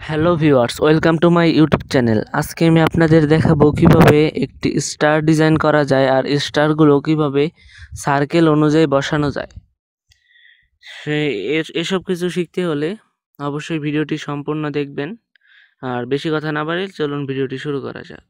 Hello viewers, welcome to my YouTube channel. আজকে আমি আপনাদের দেখাবো কিভাবে একটি স্টার ডিজাইন করা যায় আর স্টারগুলো কিভাবে সার্কেল অনুযায়ী বসানো যায়। এসব কিছু শিখতে হলে অবশ্যই ভিডিওটি সম্পূর্ণ দেখবেন। আর বেশি কথা না বাড়িয়ে চলুন ভিডিওটি শুরু করা যাক।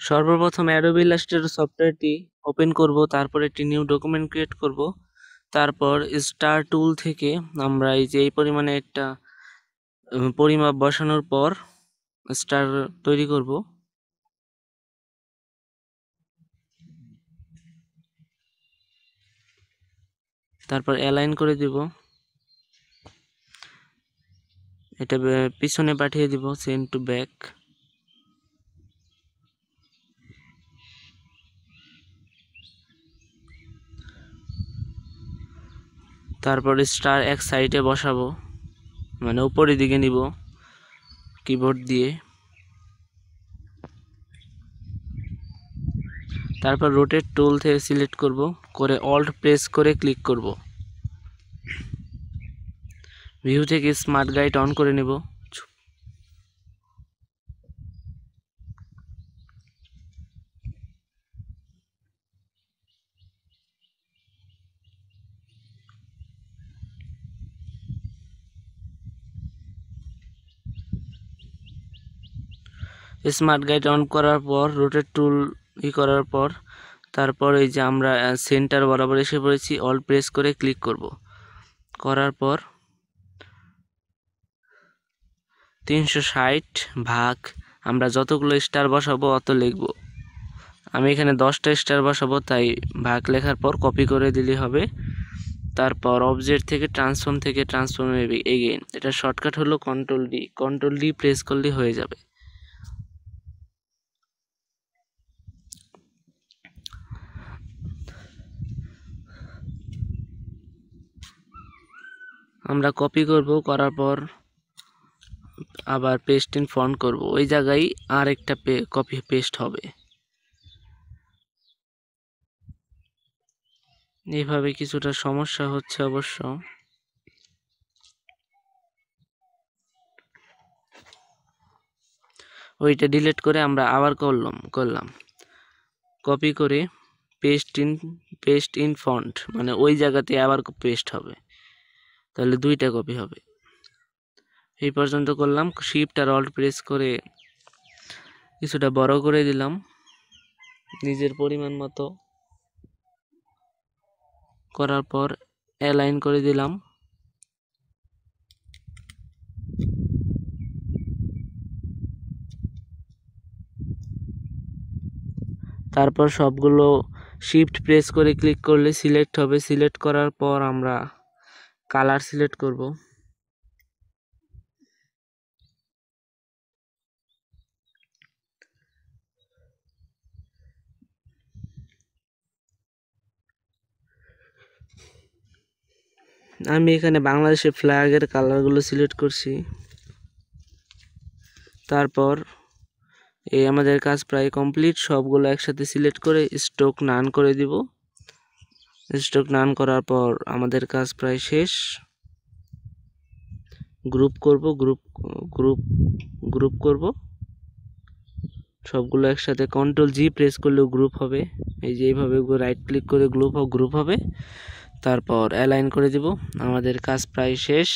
সর্বপ্রথম অ্যাডোবি ইলাস্ট্রেটর সফটওয়্যারটি ওপেন করব, তারপর একটি নিউ ডকুমেন্ট ক্রিয়েট করব। তারপর স্টার টুল থেকে আমরা এই পরিমাণে একটা পরিমাপ বসানোর পর স্টার তৈরি করব। তারপর অ্যালাইন করে দিব, এটা পিছনে পাঠিয়ে দিব, সেন্ড টু ব্যাক। তারপর স্টার এক সাইডে বসাবো, মানে উপরের দিকে নিব কিবোর্ড দিয়ে। তারপর রোটেট টুল থেকে সিলেক্ট করব, করে অল্ট প্রেস করে ক্লিক করব। ভিউ থেকে স্মার্ট গাইড অন করে নেব। স্মার্ট গাইড অন করার পর রোটেট টুল করার পর তারপর এই যে আমরা সেন্টার বরাবর এসে পড়েছি, অল্ট প্রেস করে ক্লিক করব। করার পর 360 ভাগ আমরা যতগুলো স্টার বসাবো অত লিখব। আমি এখানে 10টা স্টার বসাবো, তাই ভাগ লেখার পর কপি করে দিলে হবে। তারপর অবজেক্ট থেকে ট্রান্সফর্ম এগেইন, এটা শর্টকাট হলো কন্ট্রোল ডি প্রেস করলে হয়ে যাবে। আমরা কপি করব, করার পর আবার পেস্ট ইন ফন্ট করব, ওই জায়গায় আর একটা কপি পেস্ট হবে। এইভাবে কিছুটা সমস্যা হচ্ছে অবশ্য। ওইটা ডিলিট করে আমরা আবার করলাম কপি করে পেস্ট ইন ফন্ট, মানে ওই জায়গাতে আবার পেস্ট হবে, তাহলে 2টা কপি হবে। এই পর্যন্ত করলাম। শিফট আর অল্ট প্রেস করে কিছুটা বড় করে দিলাম নিজের পরিমাণ মতো। করার পর অ্যালাইন করে দিলাম। তারপর সবগুলো শিফট প্রেস করে ক্লিক করলে সিলেক্ট হবে। সিলেক্ট করার পর আমরা কালার সিলেক্ট করব। আমি এখানে বাংলাদেশের ফ্ল্যাগের কালারগুলো সিলেক্ট করছি। তারপর আমাদের কাজ প্রায় কমপ্লিট। সবগুলো একসাথে সিলেক্ট করে স্ট্রোক নান করে দিব। স্ট্রোক নান করার পর আমাদের কাজ প্রায় শেষ। গ্রুপ করব সবগুলো একসাথে। কন্ট্রোল জি প্রেস করলেও গ্রুপ হবে। এই যে এইভাবে রাইট ক্লিক করে গ্রুপ হবে। তারপর অ্যালাইন করে দিব। আমাদের কাজ প্রায় শেষ।